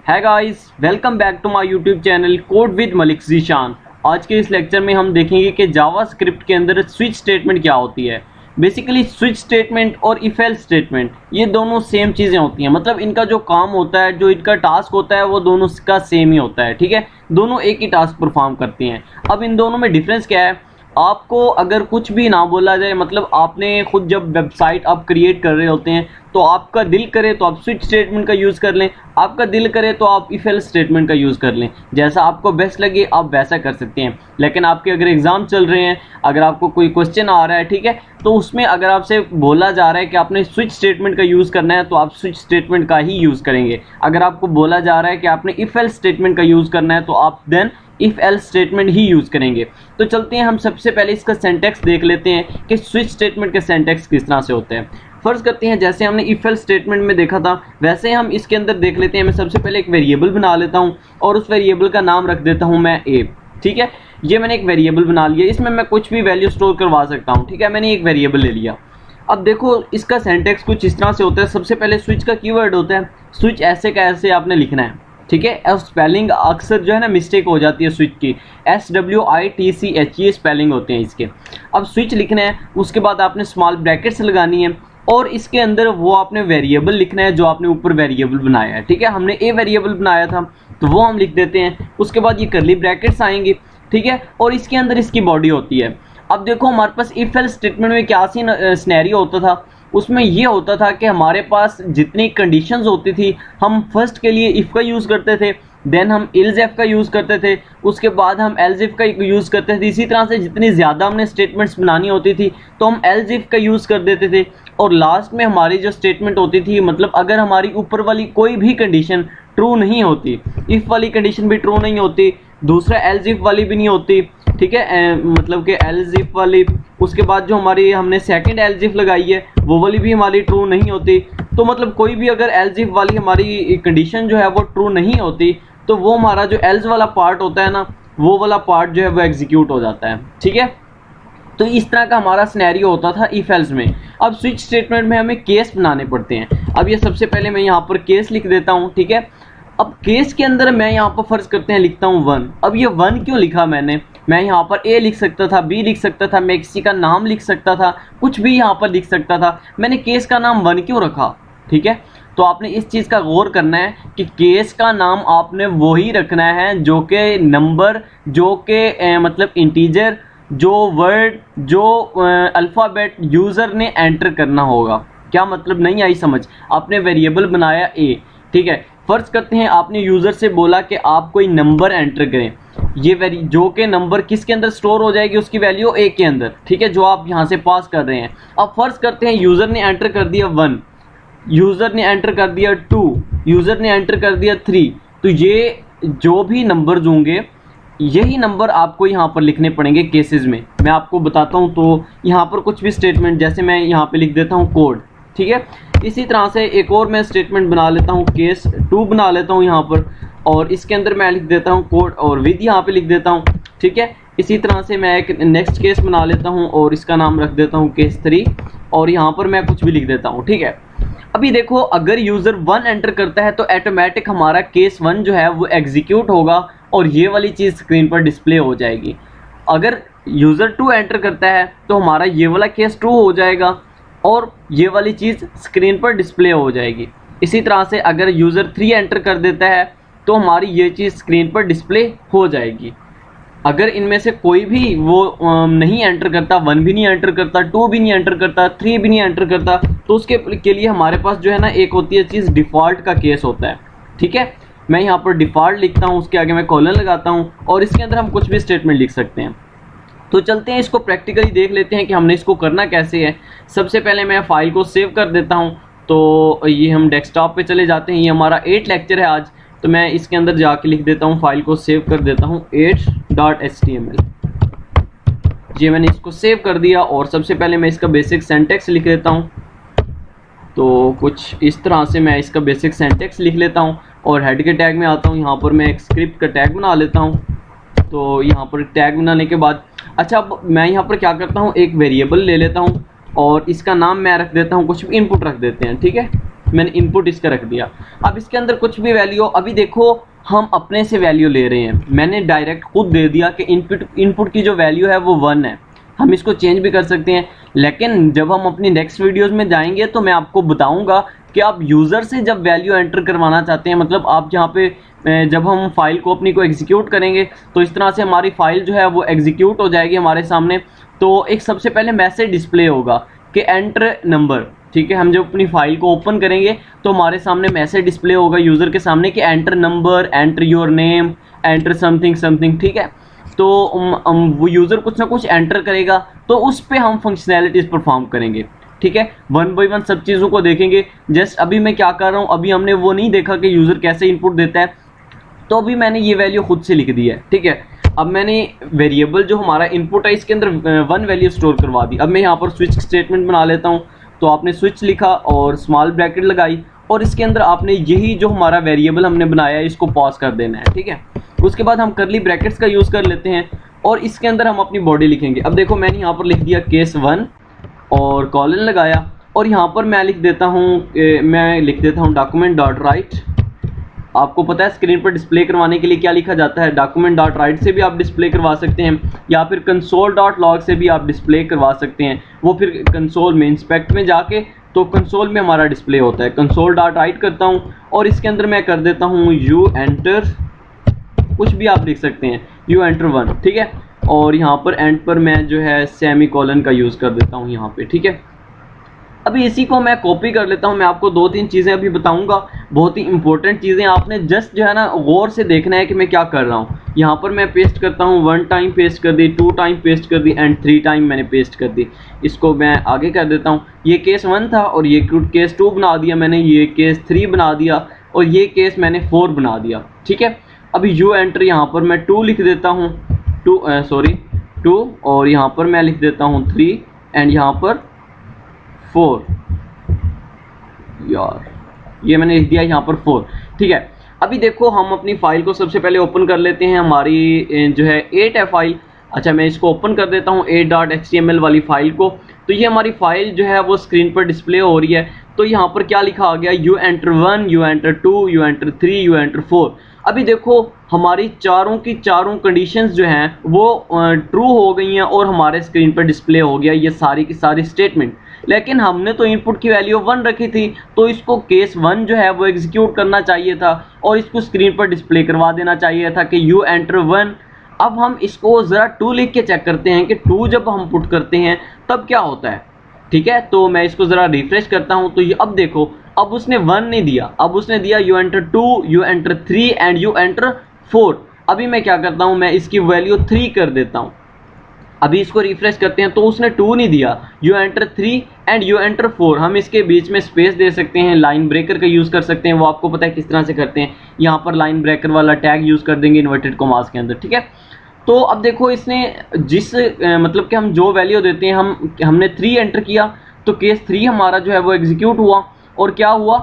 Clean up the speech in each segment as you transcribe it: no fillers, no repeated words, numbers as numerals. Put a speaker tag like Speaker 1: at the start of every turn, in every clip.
Speaker 1: है guys, welcome back to my YouTube channel code with Malik Zeeshan. आज के इस लेक्चर में हम देखेंगे कि जावास्क्रिप्ट के अंदर स्विच स्टेटमेंट क्या होती है। बेसिकली स्विच स्टेटमेंट और इफ एल्स स्टेटमेंट ये दोनों सेम चीज़ें होती हैं, मतलब इनका जो काम होता है, जो इनका टास्क होता है वो दोनों का सेम ही होता है। ठीक है, दोनों एक ही टास्क परफॉर्म करती हैं। अब इन दोनों में डिफरेंस क्या है, आपको अगर कुछ भी ना बोला जाए, मतलब आपने खुद जब वेबसाइट आप क्रिएट कर रहे होते हैं तो आपका दिल करे तो आप स्विच स्टेटमेंट का यूज़ कर लें, आपका दिल करे तो आप इफ एल्स स्टेटमेंट का यूज़ कर लें, जैसा आपको बेस्ट लगे आप वैसा कर सकते हैं। लेकिन आपके अगर एग्ज़ाम चल रहे हैं, अगर आपको कोई क्वेश्चन आ रहा है, ठीक है, तो उसमें अगर आपसे बोला जा रहा है कि आपने स्विच स्टेटमेंट का यूज़ करना है तो आप स्विच स्टेटमेंट का ही यूज़ करेंगे। अगर आपको बोला जा रहा है कि आपने इफ एल्स स्टेटमेंट का यूज़ करना है तो आप देन इफ एल्स स्टेटमेंट ही यूज़ करेंगे। तो चलते हैं, हम सबसे पहले इसका सिंटैक्स देख लेते हैं कि स्विच स्टेटमेंट के सिंटैक्स किस तरह से होते हैं। फर्ज करते हैं जैसे हमने इफ एल्स स्टेटमेंट में देखा था वैसे हम इसके अंदर देख लेते हैं। मैं सबसे पहले एक वेरिएबल बना लेता हूं और उस वेरिएबल का नाम रख देता हूं मैं ए। ठीक है, ये मैंने एक वेरिएबल बना लिया, इसमें मैं कुछ भी वैल्यू स्टोर करवा सकता हूँ। ठीक है, मैंने एक वेरिएबल ले लिया। अब देखो इसका सिंटैक्स कुछ इस तरह से होता है। सबसे पहले स्विच का कीवर्ड होता है, स्विच ऐसे का ऐसे आपने लिखना है। ठीक है, और स्पेलिंग अक्सर जो है ना मिस्टेक हो जाती है स्विच की, SWITCH ये स्पेलिंग होते हैं इसके। अब स्विच लिखना है, उसके बाद आपने स्मॉल ब्रैकेट्स लगानी है और इसके अंदर वो आपने वेरिएबल लिखना है जो आपने ऊपर वेरिएबल बनाया है। ठीक है, हमने ए वेरिएबल बनाया था तो वो हम लिख देते हैं। उसके बाद ये करली ब्रैकेट्स आएंगी। ठीक है, और इसके अंदर इसकी बॉडी होती है। अब देखो हमारे पास इफ एल्स स्टेटमेंट में क्या सी सिनेरियो होता था, उसमें ये होता था कि हमारे पास जितनी कंडीशंस होती थी हम फर्स्ट के लिए इफ़ का यूज़ करते थे, देन हम एल्स इफ का यूज़ करते थे, उसके बाद हम एल्स इफ का यूज़ करते थे। इसी तरह से जितनी ज़्यादा हमने स्टेटमेंट्स बनानी होती थी तो हम एल्स इफ का यूज़ कर देते थे। और लास्ट में हमारी जो स्टेटमेंट होती थी, मतलब अगर हमारी ऊपर वाली कोई भी कंडीशन ट्रू नहीं होती, इफ़ वाली कंडीशन भी ट्रू नहीं होती, दूसरा एल्स इफ वाली भी नहीं होती, ठीक है, मतलब कि एल्स इफ वाली, उसके बाद जो हमारी हमने सेकंड एल्स इफ लगाई है वो वाली भी हमारी ट्रू नहीं होती, तो मतलब कोई भी अगर एल्स इफ वाली हमारी कंडीशन जो है वो ट्रू नहीं होती तो वो हमारा जो एल्स वाला पार्ट होता है ना, वो वाला पार्ट जो है वो एग्जीक्यूट हो जाता है। ठीक है, तो इस तरह का हमारा सिनेरियो होता था इफ एल्स में। अब स्विच स्टेटमेंट में हमें केस बनाने पड़ते हैं। अब ये सबसे पहले मैं यहाँ पर केस लिख देता हूँ। ठीक है, अब केस के अंदर मैं यहाँ पर फर्ज करते हैं लिखता हूँ 1। अब ये 1 क्यों लिखा मैंने, मैं यहाँ पर ए लिख सकता था, बी लिख सकता था, मैं किसी का नाम लिख सकता था, कुछ भी यहाँ पर लिख सकता था, मैंने केस का नाम 1 क्यों रखा। ठीक है, तो आपने इस चीज़ का गौर करना है कि केस का नाम आपने वही रखना है जो कि नंबर, जो कि मतलब इंटीजर, जो वर्ड, जो अल्फ़ाबेट यूज़र ने एंटर करना होगा। क्या मतलब, नहीं आई समझ। आपने वेरिएबल बनाया ए, ठीक है, फ़र्ज़ करते हैं आपने यूज़र से बोला कि आप कोई नंबर एंटर करें, ये जो कि नंबर किसके अंदर स्टोर हो जाएगी, उसकी वैल्यू ए के अंदर। ठीक है, जो आप यहाँ से पास कर रहे हैं। अब फ़र्ज़ करते हैं यूज़र ने एंटर कर दिया 1, यूज़र ने एंटर कर दिया 2, यूज़र ने एंटर कर दिया 3, तो ये जो भी नंबर होंगे यही नंबर आपको यहाँ पर लिखने पड़ेंगे केसेस में। मैं आपको बताता हूँ, तो यहाँ पर कुछ भी स्टेटमेंट, जैसे मैं यहाँ पे लिख देता हूँ कोड। ठीक है, इसी तरह से एक और मैं स्टेटमेंट बना लेता हूँ, केस 2 बना लेता हूँ यहाँ पर, और इसके अंदर मैं लिख देता हूँ कोड और विद यहाँ पे लिख देता हूँ। ठीक है, इसी तरह से मैं एक नेक्स्ट केस बना लेता हूँ और इसका नाम रख देता हूँ केस 3, और यहाँ पर मैं कुछ भी लिख देता हूँ। ठीक है, अभी देखो अगर यूज़र 1 एंटर करता है तो ऑटोमेटिक हमारा केस 1 जो है वो एग्जीक्यूट होगा और ये वाली चीज़ स्क्रीन पर डिस्प्ले हो जाएगी। अगर यूज़र 2 एंटर करता है तो हमारा ये वाला केस ट्रू हो जाएगा और ये वाली चीज़ स्क्रीन पर डिस्प्ले हो जाएगी। इसी तरह से अगर यूज़र 3 एंटर कर देता है तो हमारी ये चीज़ स्क्रीन पर डिस्प्ले हो जाएगी। अगर इनमें से कोई भी वो नहीं एंटर करता, 1 भी नहीं एंटर करता, 2 भी नहीं एंटर करता, 3 भी नहीं एंटर करता, तो उसके के लिए हमारे पास जो है ना एक होती है चीज़ डिफ़ॉल्ट का केस होता है। ठीक है, मैं यहाँ पर डिफ़ॉल्ट लिखता हूँ, उसके आगे मैं कॉलन लगाता हूँ और इसके अंदर हम कुछ भी स्टेटमेंट लिख सकते हैं। तो चलते हैं इसको प्रैक्टिकली देख लेते हैं कि हमने इसको करना कैसे है। सबसे पहले मैं फ़ाइल को सेव कर देता हूँ, तो ये हम डेस्कटॉप पे चले जाते हैं। ये हमारा 8 लेक्चर है आज, तो मैं इसके अंदर जाके लिख देता हूँ, फाइल को सेव कर देता हूँ 8.html। ये मैंने इसको सेव कर दिया और सबसे पहले मैं इसका बेसिक सिंटैक्स लिख लेता हूँ। तो कुछ इस तरह से मैं इसका बेसिक सिंटैक्स लिख लेता हूँ और हेड के टैग में आता हूँ। यहाँ पर मैं एक स्क्रिप्ट का टैग बना लेता हूँ। तो यहाँ पर टैग बनाने के बाद अच्छा, अब मैं यहाँ पर क्या करता हूँ, एक वेरिएबल ले लेता हूँ और इसका नाम मैं रख देता हूँ, कुछ भी इनपुट रख देते हैं। ठीक है, मैंने इनपुट इसका रख दिया। अब इसके अंदर कुछ भी वैल्यू, अभी देखो हम अपने से वैल्यू ले रहे हैं, मैंने डायरेक्ट खुद दे दिया कि इनपुट की जो वैल्यू है वो 1 है। हम इसको चेंज भी कर सकते हैं, लेकिन जब हम अपनी नेक्स्ट वीडियोस में जाएंगे तो मैं आपको बताऊंगा कि आप यूज़र से जब वैल्यू एंटर करवाना चाहते हैं, मतलब आप जहाँ पे जब हम फाइल को अपनी को एग्जीक्यूट करेंगे तो इस तरह से हमारी फाइल जो है वो एग्जीक्यूट हो जाएगी हमारे सामने। तो एक सबसे पहले मैसेज डिस्प्ले होगा कि एंटर नंबर, ठीक है। हम जब अपनी फाइल को ओपन करेंगे तो हमारे सामने मैसेज डिस्प्ले होगा यूज़र के सामने कि enter number, enter your name, enter something something, ठीक है। तो वो यूज़र कुछ ना कुछ एंटर करेगा, तो उस पर हम फंक्शनैलिटीज़ परफॉर्म करेंगे, ठीक है। वन बाई वन सब चीज़ों को देखेंगे। जस्ट अभी मैं क्या कर रहा हूँ, अभी हमने वो नहीं देखा कि यूज़र कैसे इनपुट देता है, तो अभी मैंने ये वैल्यू खुद से लिख दी है, ठीक है। अब मैंने वेरिएबल जो हमारा इनपुट है इसके अंदर 1 वैल्यू स्टोर करवा दी। अब मैं यहाँ पर स्विच स्टेटमेंट बना लेता हूँ। तो आपने स्विच लिखा और स्मॉल ब्रैकेट लगाई और इसके अंदर आपने यही जो हमारा वेरिएबल हमने बनाया है इसको पॉज कर देना है, ठीक है। उसके बाद हम करली ब्रैकेट्स का यूज़ कर लेते हैं और इसके अंदर हम अपनी बॉडी लिखेंगे। अब देखो मैंने यहाँ पर लिख दिया केस 1 और कॉलन लगाया और यहाँ पर मैं लिख देता हूँ डॉक्यूमेंट डॉट राइट। आपको पता है स्क्रीन पर डिस्प्ले करवाने के लिए क्या लिखा जाता है, डॉक्यूमेंट डॉट राइट से भी आप डिस्प्ले करवा सकते हैं या फिर कंसोल डॉट लॉग से भी आप डिस्प्ले करवा सकते हैं। वो फिर कंसोल में इंस्पेक्ट में जाके तो कंसोल में हमारा डिस्प्ले होता है। कंसोल डॉट राइट करता हूँ और इसके अंदर मैं कर देता हूँ यू एंटर, कुछ भी आप लिख सकते हैं, यू एंटर 1, ठीक है। और यहाँ पर एंड पर मैं जो है सेमी कॉलन का यूज़ कर देता हूँ यहाँ पे, ठीक है। अभी इसी को मैं कॉपी कर लेता हूँ। मैं आपको 2-3 चीज़ें अभी बताऊँगा, बहुत ही इंपॉर्टेंट चीज़ें, आपने जस्ट जो है ना गौर से देखना है कि मैं क्या कर रहा हूँ। यहाँ पर मैं पेस्ट करता हूँ, 1 टाइम पेस्ट कर दी, 2 टाइम पेस्ट कर दी एंड 3 टाइम मैंने पेस्ट कर दी। इसको मैं आगे कर देता हूँ। ये केस 1 था और ये केस 2 बना दिया मैंने, ये केस 3 बना दिया और ये केस मैंने 4 बना दिया, ठीक है। अभी यू एंटर यहाँ पर मैं 2 लिख देता हूँ, 2 और यहाँ पर मैं लिख देता हूँ 3 एंड यहाँ पर 4, यार ये मैंने लिख दिया यहाँ पर 4, ठीक है। अभी देखो हम अपनी फाइल को सबसे पहले ओपन कर लेते हैं। हमारी जो है 8 है फाइल। अच्छा मैं इसको ओपन कर देता हूँ 8.html वाली फाइल को। तो ये हमारी फाइल जो है वो स्क्रीन पर डिस्प्ले हो रही है। तो यहाँ पर क्या लिखा आ गया, you enter 1, you enter 2, you enter 3, you enter 4। अभी देखो हमारी चारों की चारों कंडीशंस जो हैं वो ट्रू हो गई हैं और हमारे स्क्रीन पर डिस्प्ले हो गया ये सारी की सारी स्टेटमेंट। लेकिन हमने तो इनपुट की वैल्यू 1 रखी थी, तो इसको केस 1 जो है वो एग्जीक्यूट करना चाहिए था और इसको स्क्रीन पर डिस्प्ले करवा देना चाहिए था कि यू एंटर 1। अब हम इसको ज़रा 2 लिख के चेक करते हैं कि 2 जब हम पुट करते हैं तब क्या होता है, ठीक है। तो मैं इसको ज़रा रिफ्रेश करता हूं तो ये अब देखो, अब उसने 1 नहीं दिया, अब उसने दिया you enter 2, you enter 3 and you enter 4। अभी मैं क्या करता हूं, मैं इसकी वैल्यू 3 कर देता हूं। अभी इसको रिफ्रेश करते हैं तो उसने 2 नहीं दिया, you enter 3 and you enter 4। हम इसके बीच में स्पेस दे सकते हैं, लाइन ब्रेकर का यूज़ कर सकते हैं, वो आपको पता है किस तरह से करते हैं। यहाँ पर लाइन ब्रेकर वाला टैग यूज़ कर देंगे इन्वर्टेड कॉमास के अंदर, ठीक है। तो अब देखो इसने जिस मतलब कि हम जो वैल्यू देते हैं, हमने 3 एंटर किया तो केस 3 हमारा जो है वो एग्जीक्यूट हुआ और क्या हुआ,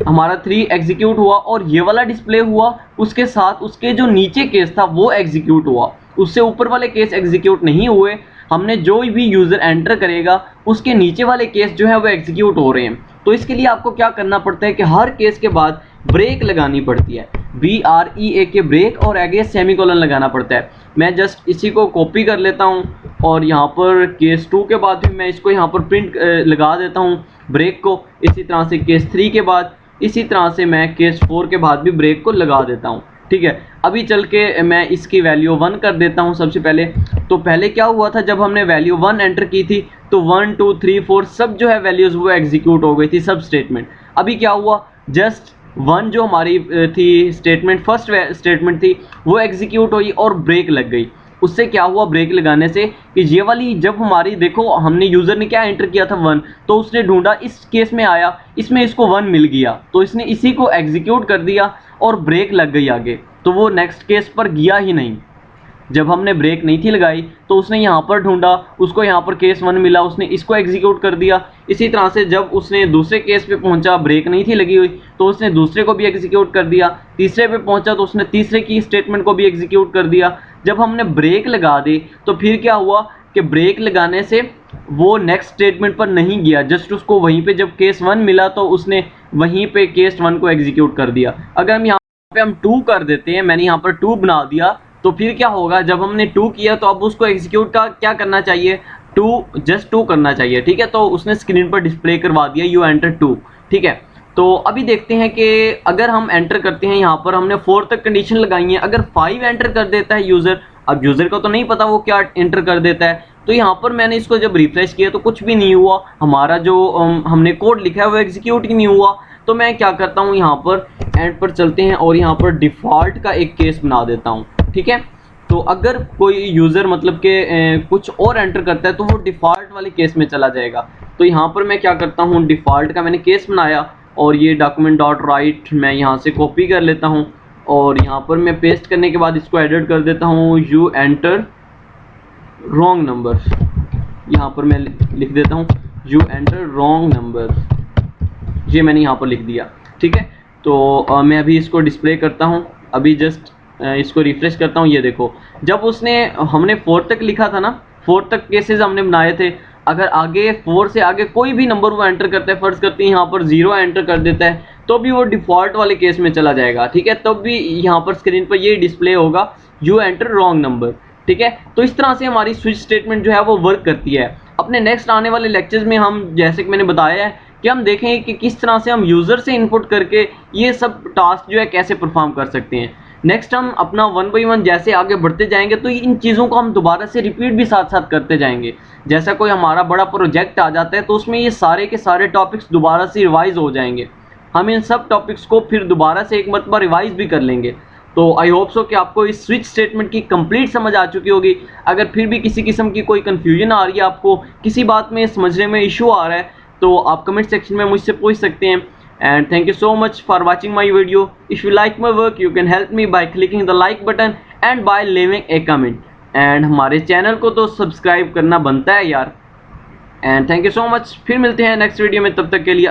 Speaker 1: हमारा 3 एग्जीक्यूट हुआ और ये वाला डिस्प्ले हुआ, उसके साथ उसके जो नीचे केस था वो एग्जीक्यूट हुआ, उससे ऊपर वाले केस एग्जीक्यूट नहीं हुए। हमने जो भी यूज़र एंटर करेगा उसके नीचे वाले केस जो है वो एग्जीक्यूट हो रहे हैं। तो इसके लिए आपको क्या करना पड़ता है कि हर केस के बाद ब्रेक लगानी पड़ती है, BREAK ब्रेक, और आगे सेमीकोलन लगाना पड़ता है। मैं जस्ट इसी को कॉपी कर लेता हूँ और यहाँ पर केस 2 के बाद भी मैं इसको यहाँ पर प्रिंट लगा देता हूँ ब्रेक को। इसी तरह से केस 3 के बाद, इसी तरह से मैं केस 4 के बाद भी ब्रेक को लगा देता हूँ, ठीक है। अभी चल के मैं इसकी वैल्यू 1 कर देता हूँ सबसे पहले। तो पहले क्या हुआ था, जब हमने वैल्यू 1 एंटर की थी तो 1 2 3 4 सब जो है वैल्यूज़ वो एग्जीक्यूट हो गई थी, सब स्टेटमेंट। अभी क्या हुआ, जस्ट 1 जो हमारी थी स्टेटमेंट, फर्स्ट स्टेटमेंट थी, वो एग्जीक्यूट हुई और ब्रेक लग गई। उससे क्या हुआ, ब्रेक लगाने से कि ये वाली जब हमारी देखो हमने यूज़र ने क्या एंटर किया था 1, तो उसने ढूंढा, इस केस में आया, इसमें इसको 1 मिल गया तो इसने इसी को एग्जीक्यूट कर दिया और ब्रेक लग गई आगे, तो वो नेक्स्ट केस पर गया ही नहीं। जब हमने ब्रेक नहीं थी लगाई तो उसने यहाँ पर ढूंढा, उसको यहाँ पर केस 1 मिला, उसने इसको एग्जीक्यूट कर दिया। इसी तरह से जब उसने दूसरे केस पे पहुँचा, ब्रेक नहीं थी लगी हुई, तो उसने दूसरे को भी एग्जीक्यूट कर दिया। तीसरे पे पहुँचा तो उसने तीसरे की स्टेटमेंट को भी एग्जीक्यूट कर दिया। जब हमने ब्रेक लगा दी तो फिर क्या हुआ कि ब्रेक लगाने से वो नेक्स्ट स्टेटमेंट पर नहीं गया, जस्ट उसको वहीं पे जब केस 1 मिला तो उसने वहीं पे केस 1 को एग्जीक्यूट कर दिया। अगर हम यहाँ पे हम 2 कर देते हैं, मैंने यहाँ पर 2 बना दिया, तो फिर क्या होगा, जब हमने 2 किया तो अब उसको एग्जीक्यूट का क्या करना चाहिए, 2 जस्ट 2 करना चाहिए, ठीक है। तो उसने स्क्रीन पर डिस्प्ले करवा दिया यू एंटर 2, ठीक है। तो अभी देखते हैं कि अगर हम एंटर करते हैं, यहाँ पर हमने 4 तक कंडीशन लगाई है, अगर 5 एंटर कर देता है यूज़र, अब यूज़र को तो नहीं पता वो क्या एंटर कर देता है, तो यहाँ पर मैंने इसको जब रिफ्रेश किया तो कुछ भी नहीं हुआ, हमारा जो हमने कोड लिखा है वो एग्जीक्यूट ही नहीं हुआ। तो मैं क्या करता हूँ, यहाँ पर एंड पर चलते हैं और यहाँ पर डिफ़ॉल्ट का एक केस बना देता हूँ, ठीक है। तो अगर कोई यूज़र मतलब के कुछ और एंटर करता है तो वो डिफ़ॉल्ट वाले केस में चला जाएगा। तो यहाँ पर मैं क्या करता हूँ, डिफ़ॉल्ट का मैंने केस बनाया और ये डॉक्यूमेंट डॉट राइट मैं यहाँ से कॉपी कर लेता हूँ और यहाँ पर मैं पेस्ट करने के बाद इसको एडिट कर देता हूँ, यू एंटर रॉन्ग नंबर, यहाँ पर मैं लिख देता हूँ यू एंटर रॉन्ग नंबर, ये मैंने यहाँ पर लिख दिया, ठीक है। तो मैं अभी इसको डिस्प्ले करता हूँ, अभी जस्ट इसको रिफ्रेश करता हूँ, ये देखो जब उसने हमने 4 तक लिखा था ना, 4 तक केसेस हमने बनाए थे, अगर आगे 4 से आगे कोई भी नंबर वो एंटर करता है, फर्ज करते हैं यहाँ पर 0 एंटर कर देता है, तो भी वो डिफ़ॉल्ट वाले केस में चला जाएगा, ठीक है। तब भी यहाँ पर स्क्रीन पर ये डिस्प्ले होगा यू एंटर रॉन्ग नंबर, ठीक है। तो इस तरह से हमारी स्विच स्टेटमेंट जो है वो वर्क करती है। अपने नेक्स्ट आने वाले लेक्चर्स में हम, जैसे कि मैंने बताया है, कि हम देखेंगे कि किस तरह से हम यूज़र से इनपुट करके ये सब टास्क जो है कैसे परफॉर्म कर सकते हैं। नेक्स्ट हम अपना 1 बाई 1 जैसे आगे बढ़ते जाएंगे तो इन चीज़ों को हम दोबारा से रिपीट भी साथ साथ करते जाएंगे। जैसा कोई हमारा बड़ा प्रोजेक्ट आ जाता है तो उसमें ये सारे के सारे टॉपिक्स दोबारा से रिवाइज हो जाएंगे, हम इन सब टॉपिक्स को फिर दोबारा से एक मरतबा रिवाइज भी कर लेंगे। तो आई होप सो कि आपको इस स्विच स्टेटमेंट की कंप्लीट समझ आ चुकी होगी। अगर फिर भी किसी किस्म की कोई कन्फ्यूजन आ रही है, आपको किसी बात में समझने में इशू आ रहा है, तो आप कमेंट सेक्शन में मुझसे पूछ सकते हैं। And thank you so much for watching my video. If you like my work, you can help me by clicking the like button and by leaving a comment. And हमारे channel को तो subscribe करना बनता है यार। And thank you so much. फिर मिलते हैं नेक्स्ट वीडियो में, तब तक के लिए